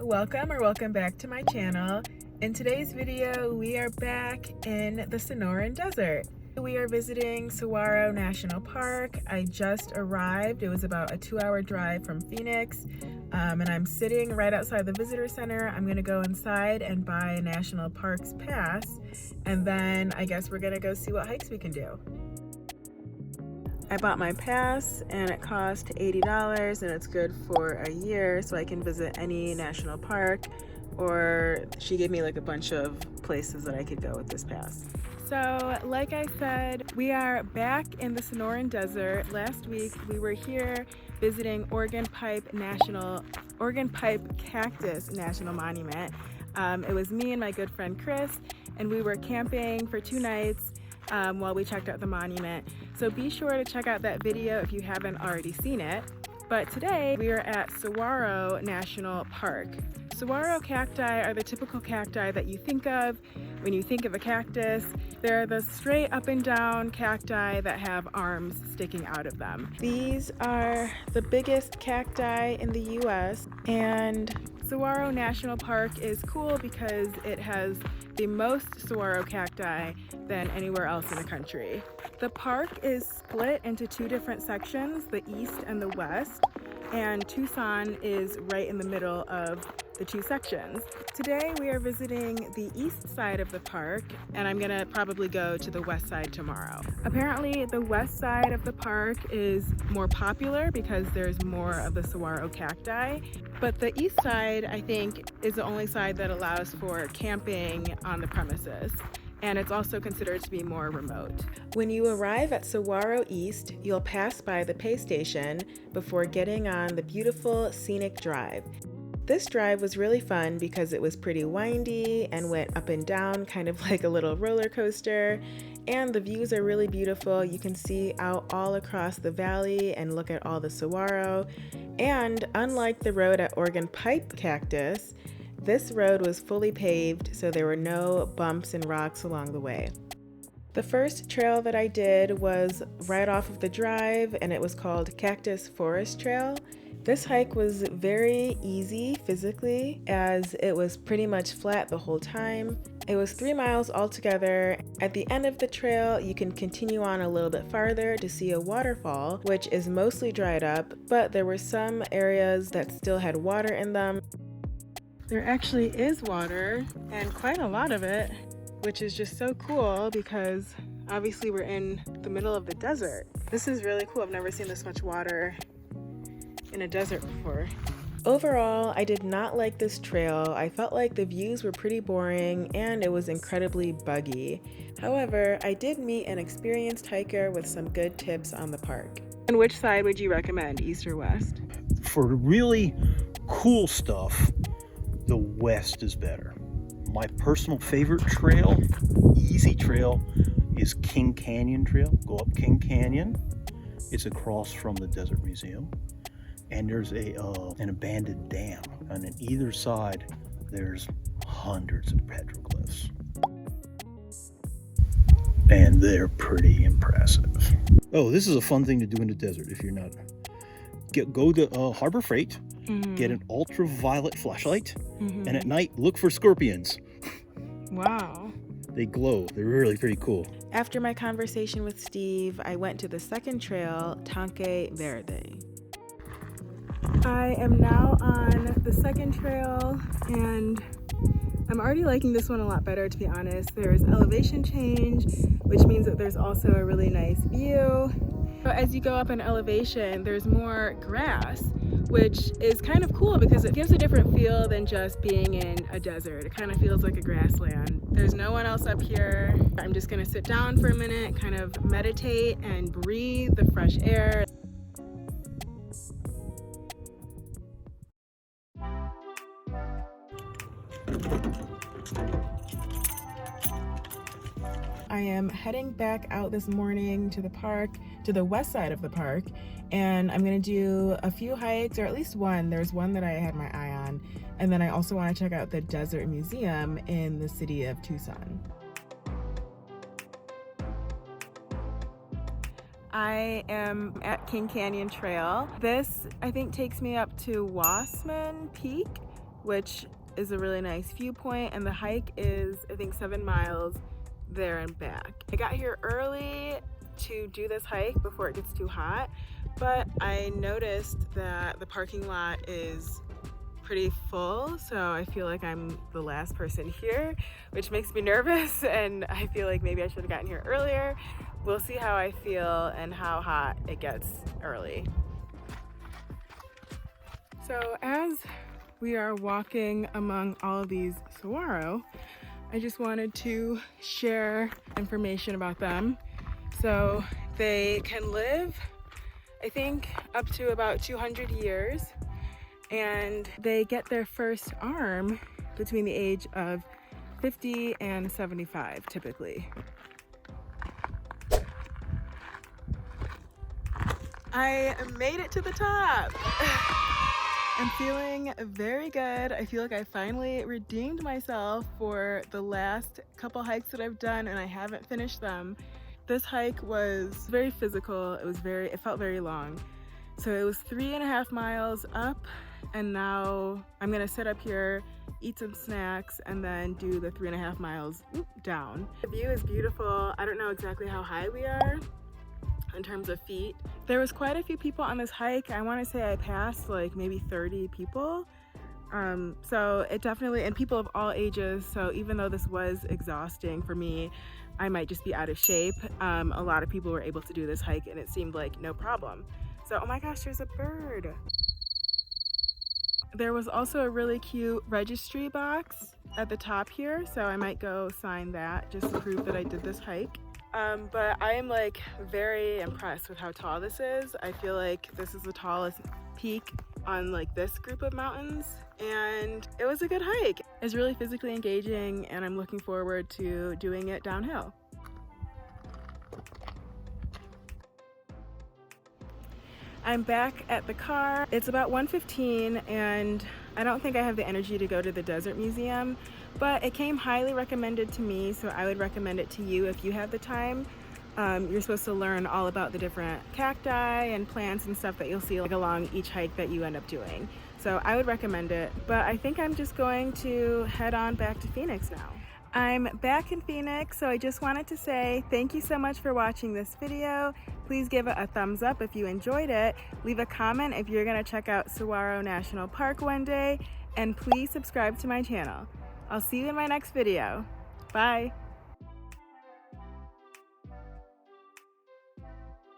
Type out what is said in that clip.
welcome back to my channel. In today's video, we are back in the Sonoran Desert. We are visiting Saguaro National Park. I just arrived. It was about a 2-hour drive from Phoenix, and I'm sitting right outside the visitor center. I'm gonna go inside and buy a National Parks pass, and then I guess we're gonna go see what hikes we can do. I bought my pass and it cost $80 and it's good for a year, so I can visit any national park, or she gave me like a bunch of places that I could go with this pass. So like I said, we are back in the Sonoran Desert. Last week we were here visiting Organ Pipe Cactus National Monument. It was me and my good friend Chris, and we were camping for 2 nights while we checked out the monument. So be sure to check out that video if you haven't already seen it. But today we are at Saguaro National Park. Saguaro cacti are the typical cacti that you think of when you think of a cactus. They're the straight up and down cacti that have arms sticking out of them. These are the biggest cacti in the US, and Saguaro National Park is cool because it has the most saguaro cacti than anywhere else in the country. The park is split into 2 different sections, the east and the west, and Tucson is right in the middle of the 2 sections. Today we are visiting the east side of the park, and I'm gonna probably go to the west side tomorrow. Apparently the west side of the park is more popular because there's more of the saguaro cacti, but the east side, I think, is the only side that allows for camping on the premises, and it's also considered to be more remote. When you arrive at Saguaro East, you'll pass by the pay station before getting on the beautiful scenic drive. This drive was really fun because it was pretty windy and went up and down, kind of like a little roller coaster, and the views are really beautiful. You can see out all across the valley and look at all the saguaro. And unlike the road at Organ Pipe Cactus, this road was fully paved, so there were no bumps and rocks along the way. The first trail that I did was right off of the drive, and it was called Cactus Forest Trail. This hike was very easy physically, as it was pretty much flat the whole time. It was 3 miles altogether. At the end of the trail, you can continue on a little bit farther to see a waterfall, which is mostly dried up, but there were some areas that still had water in them. There actually is water, and quite a lot of it, which is just so cool because obviously we're in the middle of the desert. This is really cool. I've never seen this much water in a desert before. Overall, I did not like this trail. I felt like the views were pretty boring and it was incredibly buggy. However, I did meet an experienced hiker with some good tips on the park. And which side would you recommend, east or west? For really cool stuff, the west is better. My personal favorite trail, easy trail, is King Canyon Trail. Go up King Canyon. It's across from the Desert Museum. And there's an abandoned dam, and on either side there's hundreds of petroglyphs, and they're pretty impressive. Oh, this is a fun thing to do in the desert. If you're not, go to Harbor Freight, get an ultraviolet flashlight, and at night look for scorpions. Wow. They glow. They're really pretty cool. After my conversation with Steve, I went to the second trail, Tanque Verde. I am now on the second trail, and I'm already liking this one a lot better, to be honest. There's elevation change, which means that there's also a really nice view. But as you go up in elevation, there's more grass, which is kind of cool because it gives a different feel than just being in a desert. It kind of feels like a grassland. There's no one else up here. I'm just gonna sit down for a minute, kind of meditate and breathe the fresh air. I am heading back out this morning to the park, to the west side of the park, and I'm gonna do a few hikes, or at least one. There's one that I had my eye on, and then I also want to check out the Desert Museum in the city of Tucson. I am at King Canyon Trail. This, I think, takes me up to Wasman Peak, which is a really nice viewpoint, and the hike is, I think, 7 miles there and back. I got here early to do this hike before it gets too hot, but I noticed that the parking lot is pretty full, so I feel like I'm the last person here, which makes me nervous, and I feel like maybe I should have gotten here earlier. We'll see how I feel and how hot it gets early. So as we are walking among all of these saguaro, I just wanted to share information about them. So they can live, I think, up to about 200 years, and they get their first arm between the age of 50 and 75 typically. I made it to the top. I'm feeling very good. I feel like I finally redeemed myself for the last couple hikes that I've done, and I haven't finished them. This hike was very physical. It felt very long. So it was 3.5 miles up, and now I'm gonna sit up here, eat some snacks, and then do the 3.5 miles down. The view is beautiful. I don't know exactly how high we are in terms of feet. There was quite a few people on this hike. I want to say I passed like maybe 30 people. So it definitely, and people of all ages. So even though this was exhausting for me, I might just be out of shape. A lot of people were able to do this hike and it seemed like no problem. So, oh my gosh, there's a bird. There was also a really cute registry box at the top here. So I might go sign that just to prove that I did this hike. But I am like very impressed with how tall this is. I feel like this is the tallest peak on like this group of mountains, and it was a good hike. It's really physically engaging, and I'm looking forward to doing it downhill. I'm back at the car. It's about 1:15, and I don't think I have the energy to go to the desert museum, but it came highly recommended to me, so I would recommend it to you if you have the time. You're supposed to learn all about the different cacti and plants and stuff that you'll see like along each hike that you end up doing. So I would recommend it, but I think I'm just going to head on back to Phoenix now. I'm back in Phoenix, so I just wanted to say thank you so much for watching this video. Please give it a thumbs up if you enjoyed it. Leave a comment if you're gonna check out Saguaro National Park one day, and please subscribe to my channel. I'll see you in my next video. Bye.